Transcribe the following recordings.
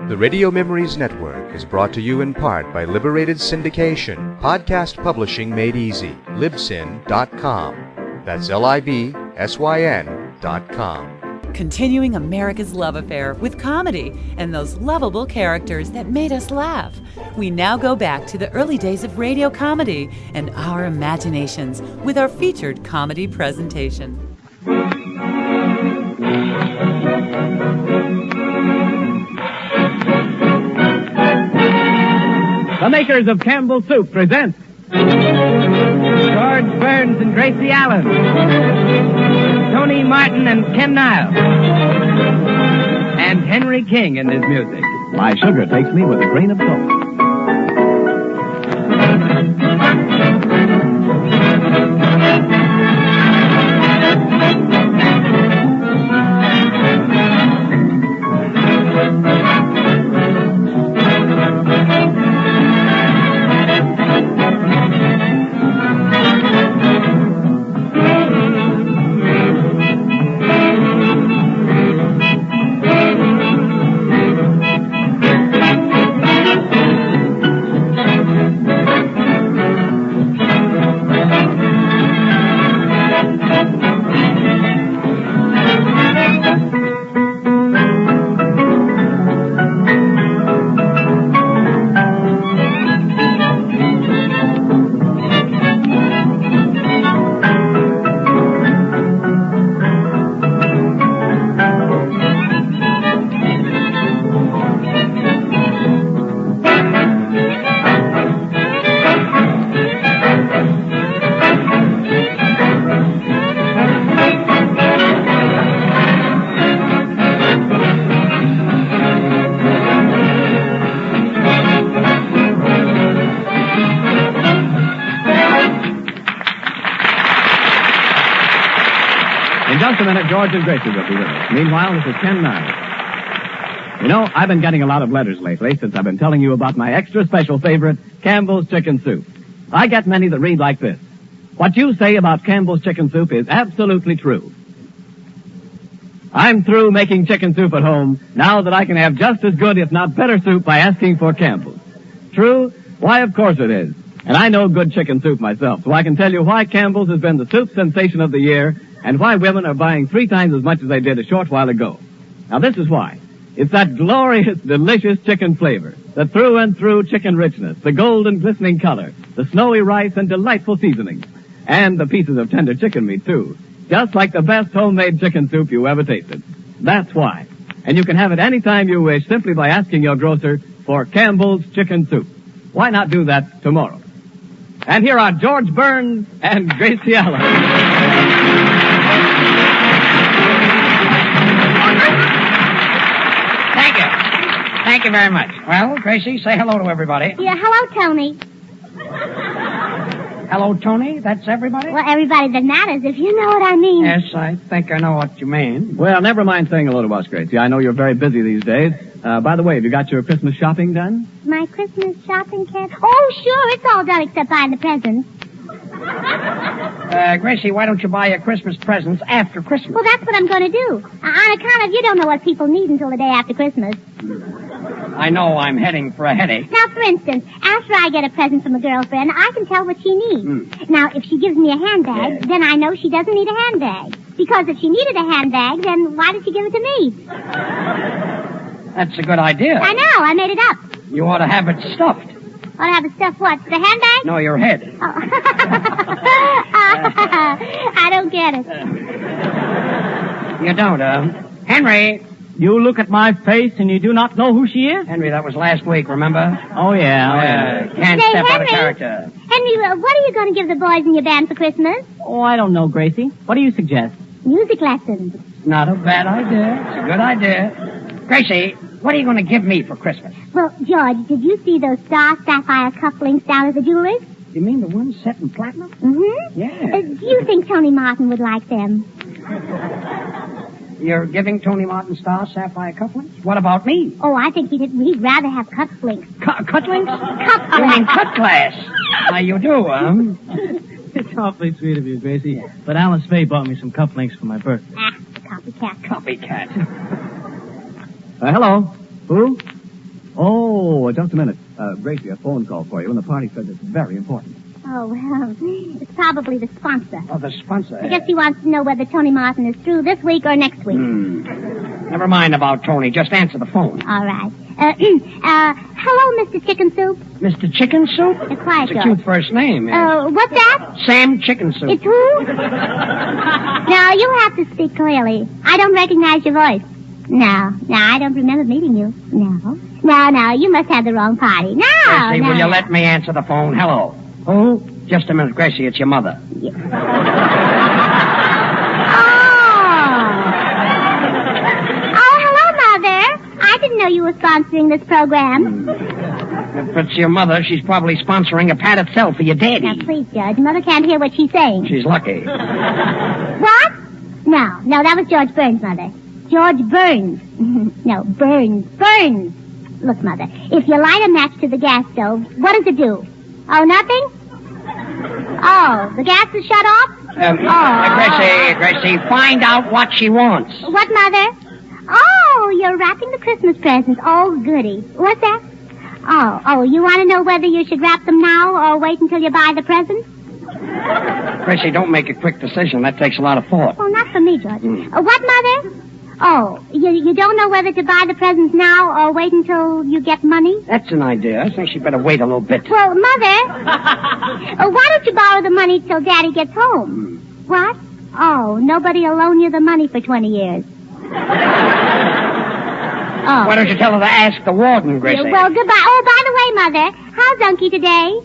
The Radio Memories Network is brought to you in part by Liberated Syndication, podcast publishing made easy, libsyn.com. That's LIBSYN.com. Continuing America's love affair with comedy and those lovable characters that made us laugh. We now go back to the early days of radio comedy and our imaginations with our featured comedy presentation. The makers of Campbell's Soup present George Burns and Gracie Allen, Tony Martin and Ken Niles, and Henry King in his music. My sugar takes me with a grain of salt. George and Gracie will be with us. Meanwhile, this is Ken Niles. You know, I've been getting a lot of letters lately since I've been telling you about my extra special favorite, Campbell's Chicken Soup. I get many that read like this. What you say about Campbell's Chicken Soup is absolutely true. I'm through making chicken soup at home now that I can have just as good, if not better, soup by asking for Campbell's. True? Why, of course it is. And I know good chicken soup myself, so I can tell you why Campbell's has been the soup sensation of the year and why women are buying 3 times as much as they did a short while ago. Now, this is why. It's that glorious, delicious chicken flavor, the through and through chicken richness, the golden glistening color, the snowy rice and delightful seasonings, and the pieces of tender chicken meat, too. Just like the best homemade chicken soup you ever tasted. That's why. And you can have it any time you wish simply by asking your grocer for Campbell's Chicken Soup. Why not do that tomorrow? And here are George Burns and Gracie Allen. Thank you very much. Well, Gracie, say hello to everybody. Yeah, hello, Tony. Hello, Tony? That's everybody? Well, everybody that matters, if you know what I mean. Yes, I think I know what you mean. Well, never mind saying hello to us, Gracie. I know you're very busy these days. By the way, have you got your Christmas shopping done? My Christmas shopping, Ken? Oh, sure, it's all done except buying the presents. Gracie, why don't you buy your Christmas presents after Christmas? Well, that's what I'm going to do. On account of you don't know what people need until the day after Christmas. I know I'm heading for a headache. Now, for instance, after I get a present from a girlfriend, I can tell what she needs. Now, if she gives me a handbag, then I know she doesn't need a handbag. Because if she needed a handbag, then why did she give it to me? That's a good idea. I know, I made it up. You ought to have it stuffed. Ought to have it stuffed what? The handbag? No, your head. Oh. I don't get it. You don't, Henry. You look at my face and you do not know who she is? Henry, that was last week, remember? Oh, yeah. Can't Say, step out of Henry. character. Henry, what are you going to give the boys in your band for Christmas? Oh, I don't know, Gracie. What do you suggest? Music lessons. Not a bad idea. It's a good idea. Gracie, what are you going to give me for Christmas? Well, George, did you see those star sapphire cufflinks down at the jeweler's? You mean the ones set in platinum? Mm-hmm. Yeah. Do you think Tony Martin would like them? You're giving Tony Martin star sapphire cufflinks? What about me? Oh, I think he'd rather have cufflinks. Cufflinks? Cufflinks. You mean cut glass? Now, you do, It's awfully sweet of you, Gracie. But Alice Faye bought me some cufflinks for my birthday. Copycat. Copycat. Hello. Who? Oh, just a minute. Gracie, a phone call for you, and the party says it's very important. Oh, well, it's probably the sponsor. Oh, the sponsor. I guess he wants to know whether Tony Martin is through this week or next week. Never mind about Tony. Just answer the phone. All right. Hello, Mr. Chicken Soup. Mr. Chicken Soup? Quiet, It's a George. cute first name. What's that? Sam Chicken Soup. It's who? Now, you have to speak clearly. I don't recognize your voice. No, I don't remember meeting you. No, you must have the wrong party. No, Gracie, no. will you let me answer the phone? Hello. Who? Just a minute, Gracie. It's your mother. Oh, hello, Mother. I didn't know you were sponsoring this program. If it's your mother, she's probably sponsoring a padded cell for your daddy. Now, please, Judge. Mother can't hear what she's saying. She's lucky. What? No, that was George Burns, Mother. George Burns. No, Burns. Look, Mother, if you light a match to the gas stove, what does it do? Oh, nothing? Oh, the gas is shut off? Gracie, find out what she wants. What, Mother? Oh, you're wrapping the Christmas presents. Oh, goody. What's that? Oh, you want to know whether you should wrap them now or wait until you buy the presents? Gracie, don't make a quick decision. That takes a lot of thought. Well, not for me, George. What, Mother? Oh, you don't know whether to buy the presents now or wait until you get money? That's an idea. I think she'd better wait a little bit. Well, Mother, why don't you borrow the money till Daddy gets home? What? Oh, nobody will loan you the money for 20 years. Why don't you tell her to ask the warden, Gracie? Well, goodbye. Oh, by the way, Mother, how's Unky today?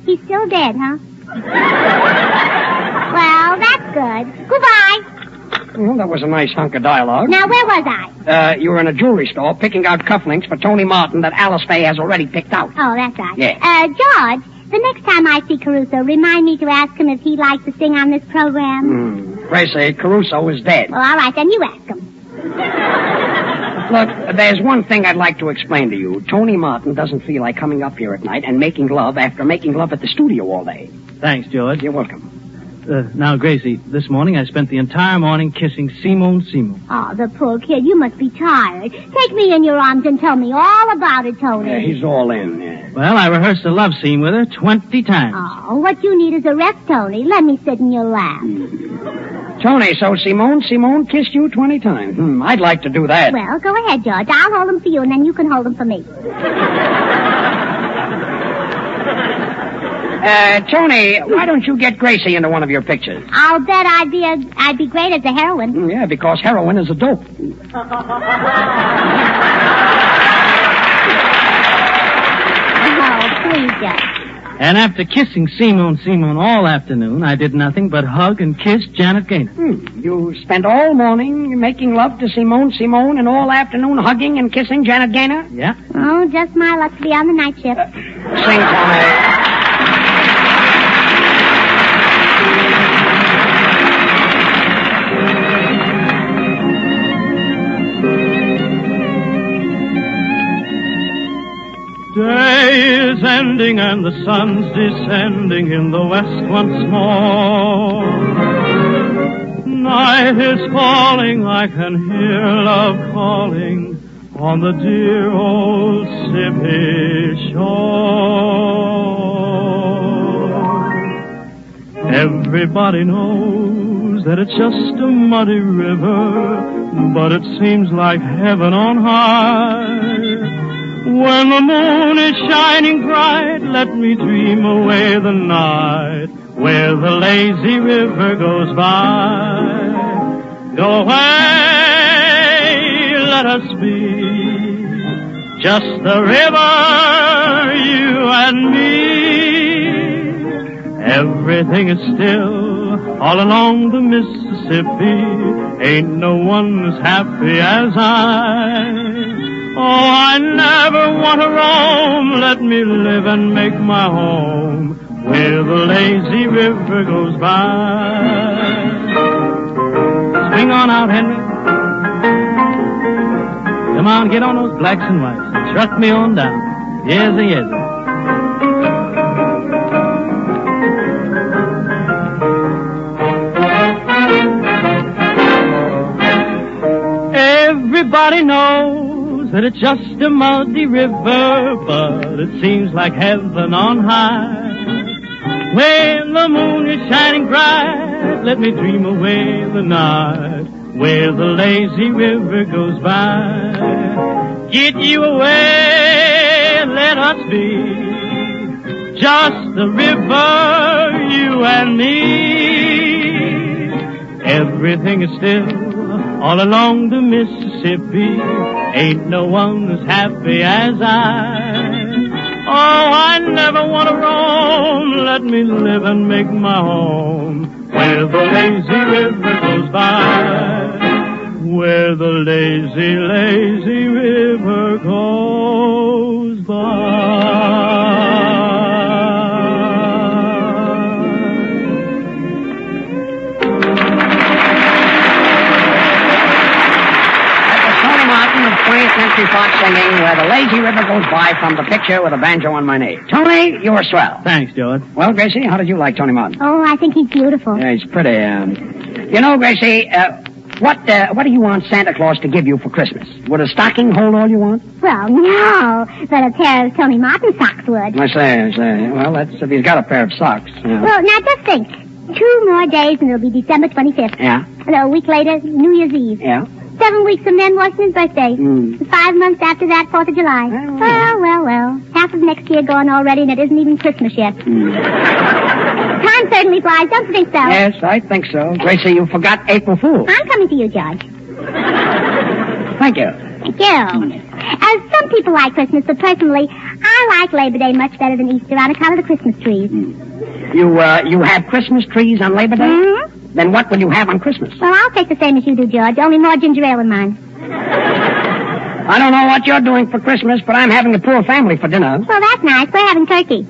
He's still dead, huh? Well, that's good. Goodbye. Well, that was a nice hunk of dialogue. Now, where was I? You were in a jewelry store picking out cufflinks for Tony Martin that Alice Faye has already picked out. Oh, that's right. Yeah. George, the next time I see Caruso, remind me to ask him if he'd like to sing on this program. Gracie, Caruso is dead. Well, all right, then you ask him. Look, there's one thing I'd like to explain to you. Tony Martin doesn't feel like coming up here at night and making love after making love at the studio all day. Thanks, George. You're welcome. Now, Gracie, this morning I spent the entire morning kissing Simone. Oh, the poor kid. You must be tired. Take me in your arms and tell me all about it, Tony. Yeah, he's all in, yeah. Well, I rehearsed a love scene with her 20 times. Oh, what you need is a rest, Tony. Let me sit in your lap. Tony, so Simone kissed you 20 times. I'd like to do that. Well, go ahead, George. I'll hold them for you, and then you can hold them for me. Tony, why don't you get Gracie into one of your pictures? I'll bet I'd be great as a heroine. Yeah, because heroin is a dope. Oh, please, George. And after kissing Simone all afternoon, I did nothing but hug and kiss Janet Gaynor. You spent all morning making love to Simone, and all afternoon hugging and kissing Janet Gaynor? Yeah. Oh, just my luck to be on the night shift. Sing, Tony. Day is ending and the sun's descending in the west once more. Night is falling, I can hear love calling on the dear old Mississippi shore. Everybody knows that it's just a muddy river, but it seems like heaven on high. When the moon is shining bright, let me dream away the night where the lazy river goes by. Go away, let us be just the river, you and me. Everything is still all along the Mississippi. Ain't no one as happy as I. Oh, I never want to roam. Let me live and make my home where the lazy river goes by. Swing on out, Henry. Come on, get on those blacks and whites and truck me on down. Yes, yes. Everybody knows But it's just a muddy river, but it seems like heaven on high. When the moon is shining bright, let me dream away the night, where the lazy river goes by. Get you away, let us be just the river, you and me. Everything is still all along the Mississippi. Ain't no one as happy as I. Oh, I never want to roam. Let me live and make my home where the lazy river goes by. Where the lazy, lazy river goes by. Century Fox singing Where the Lazy River Goes By from the picture with a banjo on my knee. Tony, you were swell. Thanks, George. Well, Gracie, how did you like Tony Martin? Oh, I think he's beautiful. Yeah, he's pretty. You know, Gracie, what do you want Santa Claus to give you for Christmas? Would a stocking hold all you want? Well, no, but a pair of Tony Martin socks would. I say. Well, that's if he's got a pair of socks. Yeah. Well, now just think. 2 more days and it'll be December 25th. Yeah. And a week later, New Year's Eve. Yeah. 7 weeks from then, Washington's birthday. 5 months after that, 4th of July. Well. Half of next year gone already, and it isn't even Christmas yet. Time certainly flies, don't you think so? Yes, I think so. Gracie, you forgot April Fool. I'm coming to you, George. Thank you. Thank you. Some people like Christmas, but personally, I like Labor Day much better than Easter on account of the Christmas trees. You have Christmas trees on Labor Day? Mm-hmm. Then what will you have on Christmas? Well, I'll take the same as you do, George, only more ginger ale in mine. I don't know what you're doing for Christmas, but I'm having a poor family for dinner. Well, that's nice. We're having turkey.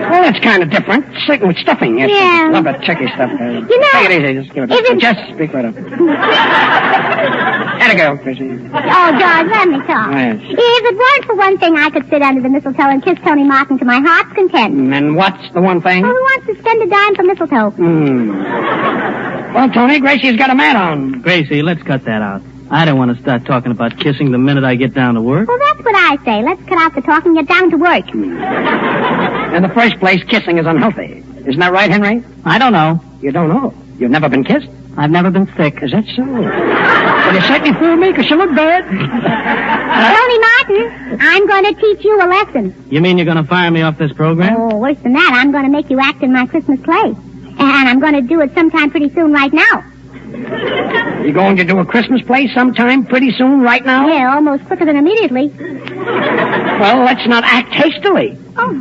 Well, that's kind of different. Sitting with stuffing. Yes, Yeah. Love that turkey stuff. You know, take it easy. Just give it if it- Just speak right up. Had to go, Chrissy. Oh, George, let me talk. Oh, yes. If it weren't for one thing, I could sit under the mistletoe and kiss Tony Martin to my heart's content. And what's the one thing? Who wants to spend a dime for mistletoe? Well, Tony, Gracie's got a mat on. Gracie, let's cut that out. I don't want to start talking about kissing the minute I get down to work. Well, that's what I say. Let's cut out the talk and get down to work. In the first place, kissing is unhealthy. Isn't that right, Henry? I don't know. You don't know. You've never been kissed? I've never been sick. Is that so? Well, you certainly fooled me, because you look bad. Tony Martin, I'm going to teach you a lesson. You mean you're going to fire me off this program? Oh, worse than that, I'm going to make you act in my Christmas play. And I'm going to do it sometime pretty soon right now. You going to do a Christmas play sometime pretty soon right now? Yeah, almost quicker than immediately. Well, let's not act hastily. Oh.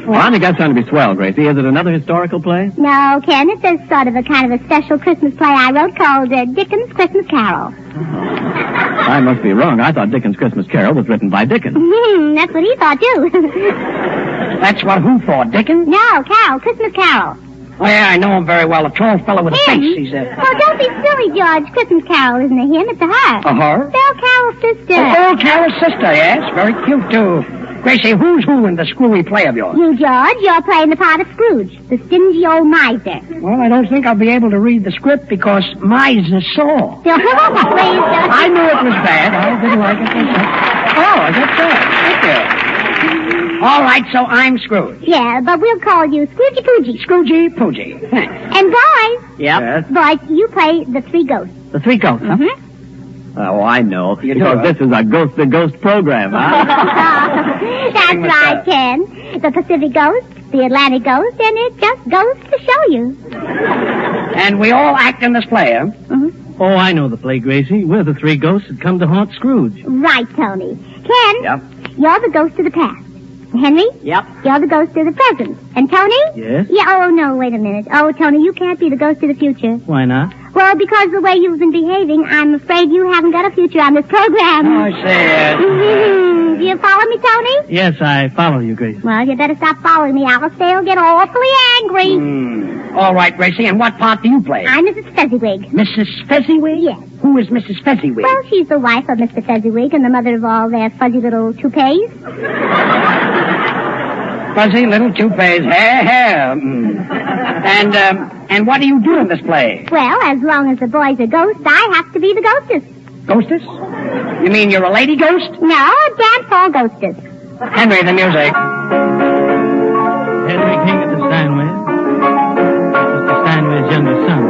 Well, I think that's going to be swell, Gracie. Is it another historical play? No, Ken, it's a sort of a kind of a special Christmas play I wrote called Dickens' Christmas Carol. I must be wrong. I thought Dickens' Christmas Carol was written by Dickens. That's what he thought, too. That's what who thought, Dickens? No, Carol, Christmas Carol. Oh, yeah, I know him very well. A tall fellow with a Him? face. He's Oh, don't be silly, George. Christmas Carol isn't a him, it's a her. A her? Bill Carol's sister. Oh, Carol's sister, yes. Very cute, too. Gracie, who's who in the screwy play of yours? You, George, you're playing the part of Scrooge, the stingy old miser. Well, I don't think I'll be able to read the script because miser saw. Please, George. I knew it was bad. I didn't like it. Oh, is that so? Thank you. All right, so I'm Scrooge. Yeah, but we'll call you Scroogey Poogie. Scroogey Poogie. Thanks. And boys, Yep. boys, you play the three ghosts. The Three Ghosts, huh? Mm-hmm. Oh, I know. You Because do, this is a ghost-to-ghost program, huh? That's with right, that. Ken. The Pacific Ghost, the Atlantic Ghost, and it just goes to show you. And we all act in this play, huh? Oh, I know the play, Gracie. We're the three ghosts that come to haunt Scrooge. Right, Tony. Ken, Yep. you're the ghost of the past. Henry? Yep. You're the ghost of the present. And Tony? Yes? Yeah, oh, no, wait a minute. Oh, Tony, you can't be the ghost of the future. Why not? Well, because the way you've been behaving, I'm afraid you haven't got a future on this program. Oh, I see. Do you follow me, Tony? Yes, I follow you, Gracie. Well, you better stop following me. I'll say you'll get awfully angry. All right, Gracie, and what part do you play? I'm Mrs. Fezziwig. Mrs. Fezziwig? Yes. Who is Mrs. Fezziwig? Well, she's the wife of Mr. Fezziwig and the mother of all their fuzzy little toupees. fuzzy little toupees. Hair. And what do you do in this play? Well, as long as the boys are ghosts, I have to be the ghostess. Ghostess? You mean you're a lady ghost? No, dance hall ghostess. Henry, the music. Henry King at the Steinways. Mr. Steinway's younger son.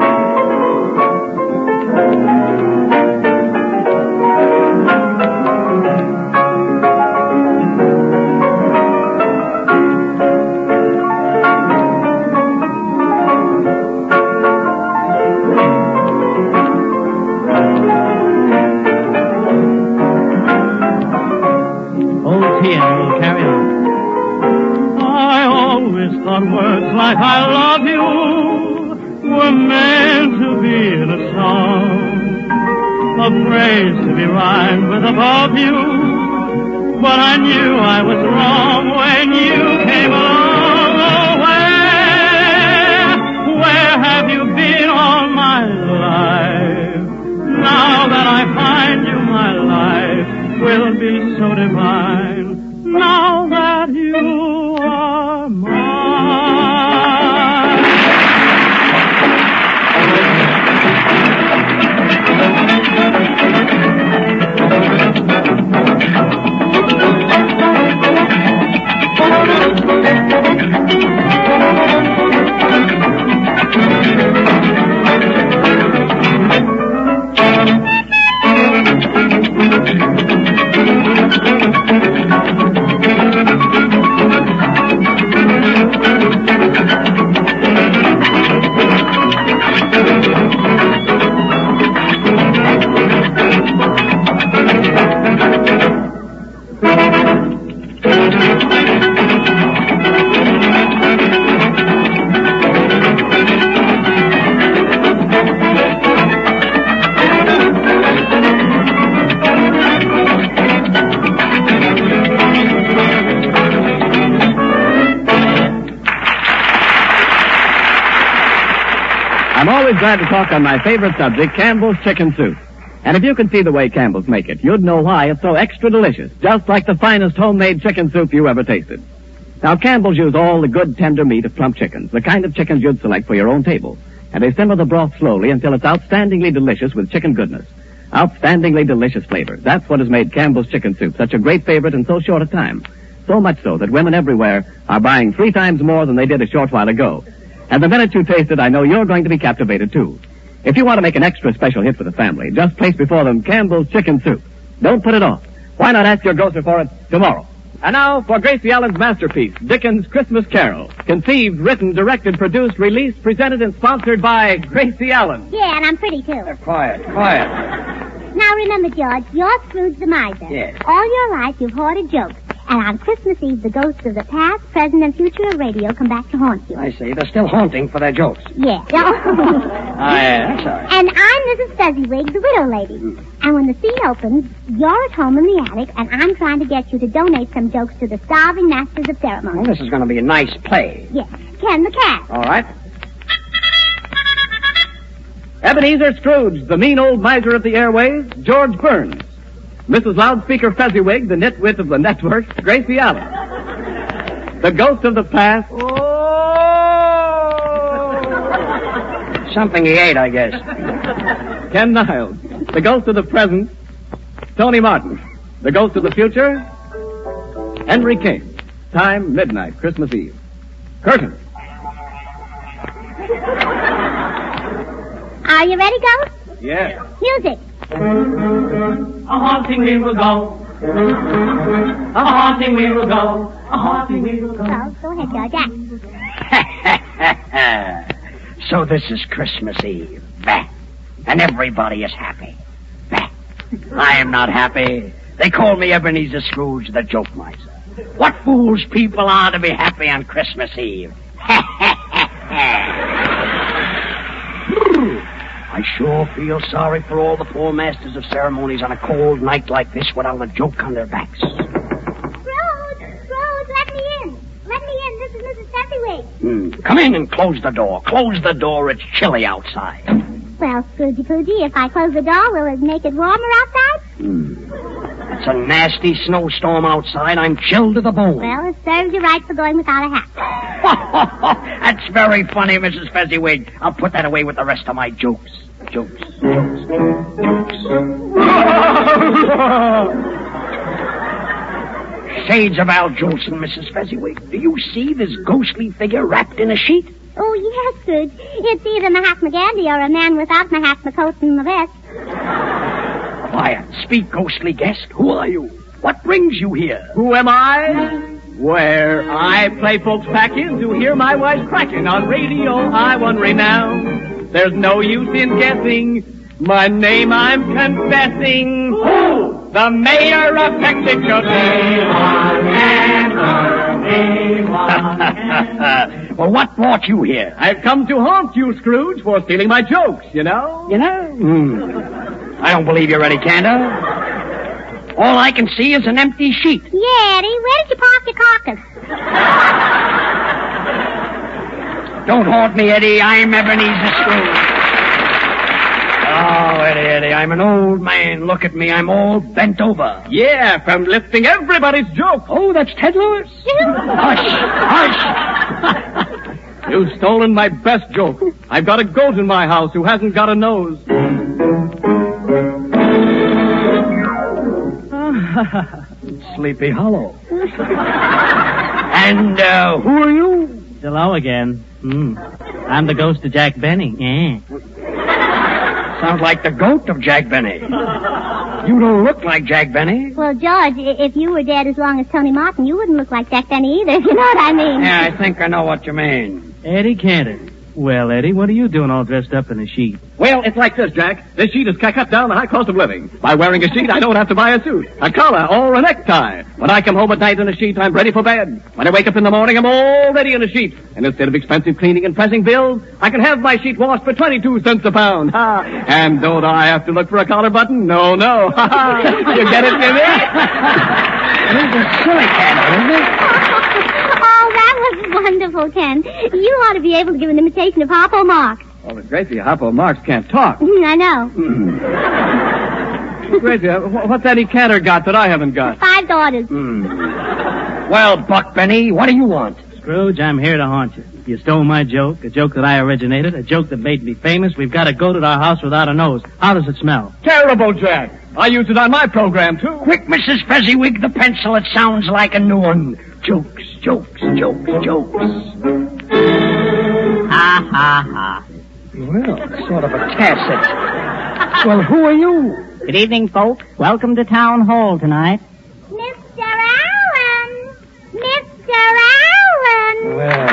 Will carry on. I always thought words like I love you were meant to be in a song, a phrase to be rhymed with above you, but I knew I was wrong when you came along. Oh, where have you been all my life? Now that I find you, my life will be so divine. Now that you are mine. I'm always glad to talk on my favorite subject, Campbell's chicken soup. And if you could see the way Campbell's make it, you'd know why it's so extra delicious, just like the finest homemade chicken soup you ever tasted. Now, Campbell's use all the good, tender meat of plump chickens, the kind of chickens you'd select for your own table. And they simmer the broth slowly until it's outstandingly delicious with chicken goodness. Outstandingly delicious flavor. That's what has made Campbell's chicken soup such a great favorite in so short a time. So much so that women everywhere are buying 3 times more than they did a short while ago. And the minute you taste it, I know you're going to be captivated, too. If you want to make an extra special hit for the family, just place before them Campbell's chicken soup. Don't put it off. Why not ask your grocer for it tomorrow? And now for Gracie Allen's masterpiece, Dickens' Christmas Carol. Conceived, written, directed, produced, released, presented, and sponsored by Gracie Allen. Yeah, and I'm pretty, too. Quiet. Now remember, George, you're Scrooge the miser. Yes. All your life you've hoarded jokes. And on Christmas Eve, the ghosts of the past, present, and future of radio come back to haunt you. I see. They're still haunting for their jokes. Yeah. That's all right. And I'm Mrs. Fezziwig, the widow lady. And when the scene opens, you're at home in the attic, and I'm trying to get you to donate some jokes to the starving masters of ceremony. Well, this is going to be a nice play. Yes. Ken the cat. All right. Ebenezer Scrooge, the mean old miser of the airways, George Burns. Mrs. Loudspeaker Fezziwig, the nitwit of the network, Gracie Allen. The ghost of the past. Oh! Something he ate, I guess. Ken Niles. The ghost of the present, Tony Martin. The ghost of the future, Henry King. Time, midnight, Christmas Eve. Curtain. Are you ready, ghost? Yes. Music. A haunting we will go. A haunting we will go. A haunting we will go. Oh, go ahead, George. So this is Christmas Eve. Bah. And everybody is happy. Bah. I am not happy. They call me Ebenezer Scrooge, the joke miser. What fools people are to be happy on Christmas Eve. I sure feel sorry for all the poor masters of ceremonies on a cold night like this without a joke on their backs. Scrooge, let me in. Let me in. This is Mrs. Fezziwig. Come in and close the door. Close the door. It's chilly outside. Well, Scroogey Poogie, if I close the door, will it make it warmer outside? It's a nasty snowstorm outside. I'm chilled to the bone. Well, it serves you right for going without a hat. That's very funny, Mrs. Fezziwig. I'll put that away with the rest of my jokes. Jokes. Shades of Al Jolson, Mrs. Fezziwig. Do you see this ghostly figure wrapped in a sheet? Oh, yes, Scrooge. It's either Mahatma Gandhi or a man without Mahatma coat and a vest. Quiet. Speak, ghostly guest. Who are you? What brings you here? Who am I? Where I play folks back in to hear my wife cracking on radio. I won renown. There's no use in guessing. My name I'm confessing. Who? The mayor of Mexico City. Well, what brought you here? I've come to haunt you, Scrooge, for stealing my jokes, you know? You know? I don't believe you, Eddie Cantor. All I can see is an empty sheet. Yeah, Eddie, where did you park your carcass? Don't haunt me, Eddie. I'm Ebenezer Scrooge. Oh, Eddie, I'm an old man. Look at me. I'm all bent over. Yeah, from lifting everybody's jokes. Oh, that's Ted Lewis. Hush. You've stolen my best joke. I've got a goat in my house who hasn't got a nose. Sleepy Hollow. And who are you? Hello again. I'm the ghost of Jack Benny. Yeah. Sounds like the goat of Jack Benny. You don't look like Jack Benny. Well, George, if you were dead as long as Tony Martin, you wouldn't look like Jack Benny either, if you know what I mean. Yeah, I think I know what you mean. Eddie Cantor. Well, Eddie, what are you doing all dressed up in a sheet? Well, it's like this, Jack. This sheet has cut down the high cost of living. By wearing a sheet, I don't have to buy a suit, a collar, or a necktie. When I come home at night in a sheet, I'm ready for bed. When I wake up in the morning, I'm already in a sheet. And instead of expensive cleaning and pressing bills, I can have my sheet washed for 22 cents a pound. Ha! And don't I have to look for a collar button? No. Ha ha! You get it, Jimmy? This is silly, Cantor, isn't it? Oh, that was wonderful, Ken. You ought to be able to give an imitation of Harpo Marx. Oh, but Gracie, Harpo Marx can't talk. I know. Gracie, what's Eddie Cantor got that I haven't got? 5 daughters. Well, Buck Benny, what do you want? Scrooge, I'm here to haunt you. You stole my joke, a joke that I originated, a joke that made me famous. We've got a goat at our house without a nose. How does it smell? Terrible, Jack. I used it on my program, too. Quick, Mrs. Fezziwig, the pencil. It sounds like a new one. Jokes. Ha, ha, ha. Well, sort of a tacit. Well, who are you? Good evening, folks. Welcome to Town Hall tonight. Mr. Allen! Mr. Allen! Well,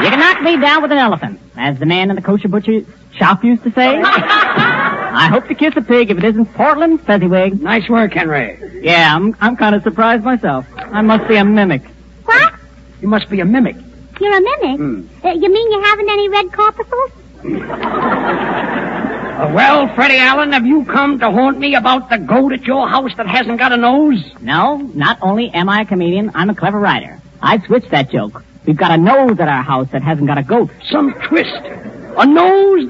You can knock me down with an elephant, as the man in the kosher butcher shop used to say. I hope to kiss a pig if it isn't Portland Fezziwig. nice work, Henry. Yeah, I'm kind of surprised myself. I must be a mimic. What? You must be a mimic. You're a mimic? You mean you haven't any red corpuscles? Well, Freddie Allen, have you come to haunt me about the goat at your house that hasn't got a nose? No, not only am I a comedian, I'm a clever writer. I've switched that joke. We've got a nose at our house that hasn't got a goat. Some twist. A nose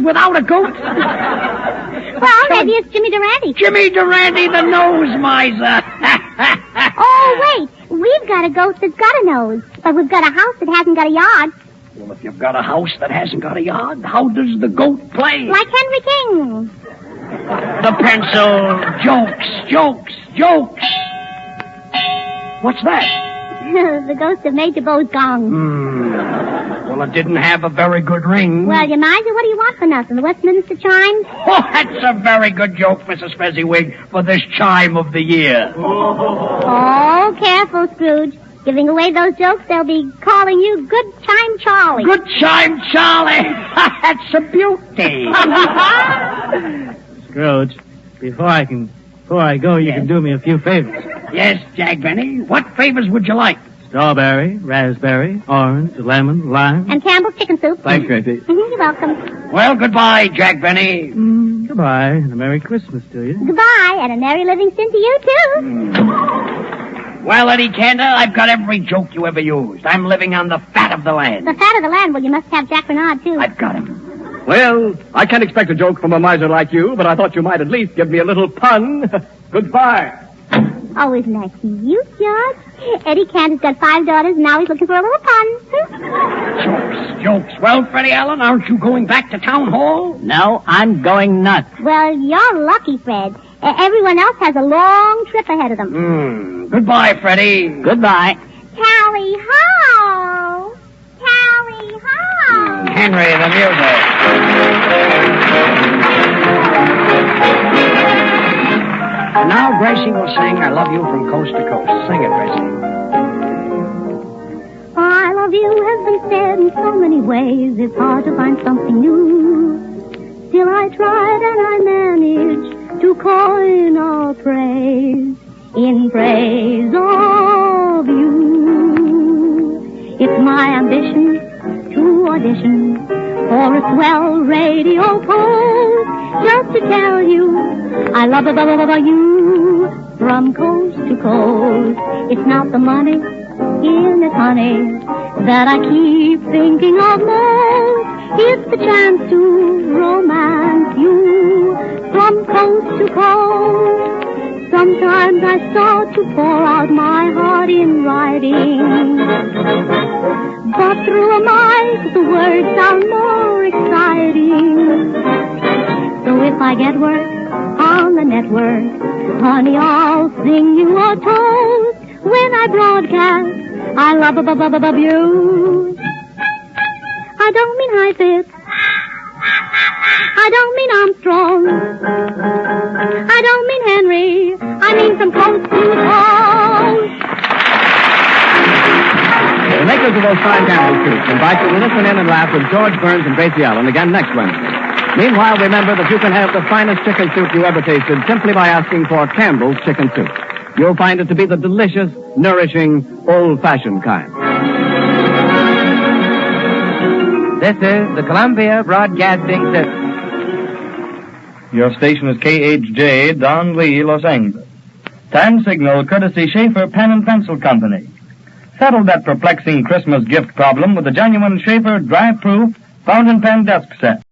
without a goat? Well, maybe it's Jimmy Durante. Jimmy Durante, the nose miser. Oh, wait. We've got a goat that's got a nose, but we've got a house that hasn't got a yard. Well, if you've got a house that hasn't got a yard, how does the goat play? Like Henry King. The pencil. Jokes. What's that? The ghost of Major Bo's gong. Well, it didn't have a very good ring. Well, you miser, what do you want for nothing? The Westminster chimes? Oh, that's a very good joke, Mrs. Fezziwig, for this chime of the year. Oh, careful, Scrooge. Giving away those jokes, they'll be calling you Good Chime Charlie. Good chime, Charlie. That's a beauty. Scrooge, before I go, you can do me a few favors. Yes, Jack Benny. What favors would you like? Strawberry, raspberry, orange, lemon, lime. And Campbell's chicken soup. Thanks, Gracie. You're welcome. Well, goodbye, Jack Benny. Goodbye, and a Merry Christmas to you. Goodbye, and a Merry Livingston to you, too. Well, Eddie Cantor, I've got every joke you ever used. I'm living on the fat of the land. The fat of the land, well, you must have Jack Bernard, too. I've got him. Well, I can't expect a joke from a miser like you, but I thought you might at least give me a little pun. Goodbye. Oh, isn't that cute, George? Eddie Cantor's got 5 daughters, and now he's looking for a little pun. Jokes. Well, Freddie Allen, aren't you going back to town hall? No, I'm going nuts. Well, you're lucky, Fred. Everyone else has a long trip ahead of them. Goodbye, Freddie. Goodbye. Tally ho! Tally ho! Henry, the music. And now Gracie will sing I Love You from Coast to Coast. Sing it, Gracie. I love you has been said in so many ways, it's hard to find something new. Still I tried and I managed to coin a phrase in praise of you. It's my ambition to audition for a swell radio post, just to tell you I love you from coast to coast. It's not the money in it, honey, that I keep thinking of most. It's the chance to romance you from coast to coast. Sometimes I start to pour out my heart in writing, but through a mic the words sound more exciting. So if I get work on the network, honey, I'll sing you a toast when I broadcast I love you. I don't mean high pitch. I don't mean Armstrong. I don't mean Henry. I mean from coast to coast. The makers of those fine Campbell soups invite you to listen in and laugh with George Burns and Gracie Allen again next Wednesday. Meanwhile, remember that you can have the finest chicken soup you ever tasted simply by asking for Campbell's Chicken Soup. You'll find it to be the delicious, nourishing, old-fashioned kind. This is the Columbia Broadcasting System. Your station is KHJ, Don Lee, Los Angeles. Time signal courtesy Schaefer Pen and Pencil Company. Settle that perplexing Christmas gift problem with the genuine Schaefer dry-proof fountain pen desk set.